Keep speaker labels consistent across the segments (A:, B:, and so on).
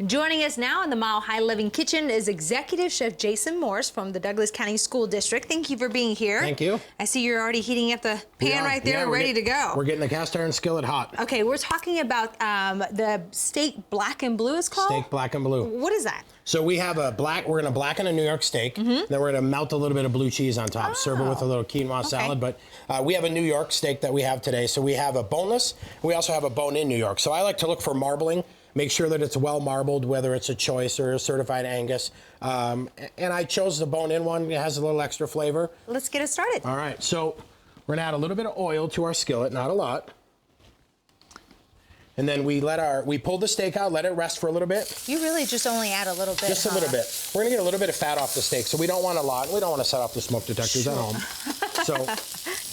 A: Joining us now in the Mile High Living Kitchen is Executive Chef Jason Morse from the Douglas County School District. Thank you for being here.
B: Thank you.
A: I see you're already heating up the pan right there, ready to go.
B: We're getting the cast iron skillet hot.
A: Okay, we're talking about the steak black and blue is called?
B: Steak black and blue.
A: What is that?
B: So we have we're gonna blacken a New York steak, then we're gonna melt a little bit of blue cheese on top, serve it with a little quinoa salad. But we have a New York steak that we have today. So we have a boneless, we also have a bone-in New York. So I like to look for marbling, make sure that it's well marbled, whether it's a choice or a certified Angus. And I chose the bone-in one, it has a little extra flavor.
A: Let's get it started.
B: All right, so we're gonna add a little bit of oil to our skillet, not a lot. And then we pull the steak out, let it rest for a little bit.
A: You really just only add a little bit,
B: Just a little bit. We're gonna get a little bit of fat off the steak, so we don't want a lot. We don't want to set off the smoke detectors at home. So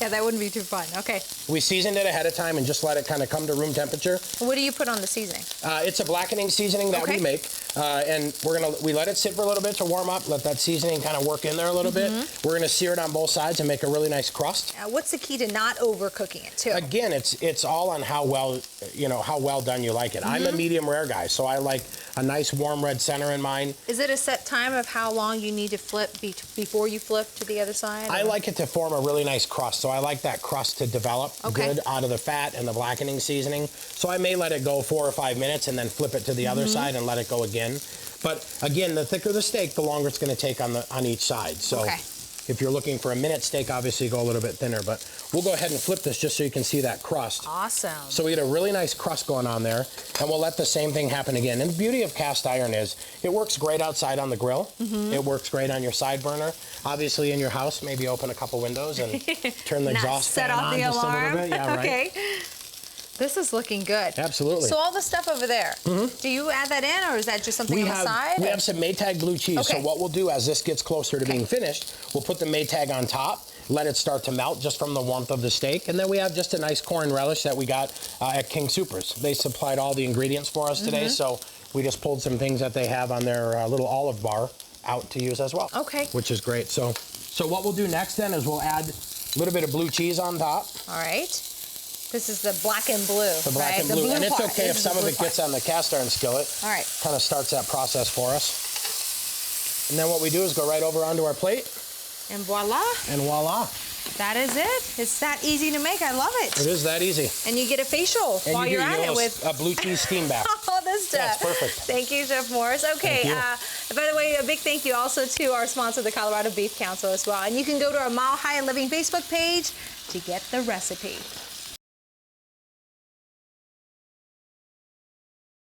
A: yeah, that wouldn't be too fun. Okay.
B: we seasoned it ahead of time and just let it kind of come to room temperature.
A: What do you put on the seasoning?
B: It's a blackening seasoning that we make, and we let it sit for a little bit to warm up, let that seasoning kind of work in there a little bit. We're gonna sear it on both sides and make a really nice crust.
A: What's the key to not overcooking it too?
B: Again, it's all on how well done you like it. I'm a medium rare guy, so I like a nice warm red center in mine.
A: Is it a set time of how long you need to flip before you flip to the other side?
B: I like it to form a really nice crust, so I like that crust to develop good out of the fat and the blackening seasoning. So I may let it go 4 or 5 minutes and then flip it to the other side and let it go again. But again, the thicker the steak, the longer it's going to take on each side. So if you're looking for a minute steak, obviously go a little bit thinner. But we'll go ahead and flip this just so you can see that crust.
A: Awesome.
B: So we get a really nice crust going on there, and we'll let the same thing happen again. And the beauty of cast iron is it works great outside on the grill. It works great on your side burner. Obviously in your house, maybe open a couple windows and turn the exhaust fan on just a little bit. Yeah, right.
A: Okay. This is looking good.
B: Absolutely.
A: So all the stuff over there, do you add that in, or is that just something on the side?
B: We have some Maytag blue cheese. So what we'll do as this gets closer to being finished, we'll put the Maytag on top, let it start to melt just from the warmth of the steak, and then we have just a nice corn relish that we got at King Soopers. They supplied all the ingredients for us today, so we just pulled some things that they have on their little olive bar out to use as well.
A: Okay.
B: Which is great. So what we'll do next then is we'll add a little bit of blue cheese on top.
A: All right. This is the black and blue,
B: The black and blue. And it's okay if some of it gets on the cast iron skillet.
A: All right.
B: Kind of starts that process for us. And then what we do is go right over onto our plate.
A: And voila.
B: And voila.
A: That is it. It's that easy to make. I love it.
B: It is that easy.
A: And you get a facial
B: And
A: while you're at it with
B: a blue cheese steam bath.
A: all this stuff.
B: That's perfect.
A: Thank you, Chef Morse. Okay. By the way, a big thank you also to our sponsor, the Colorado Beef Council, as well. And you can go to our Mile High Living Facebook page to get the recipe.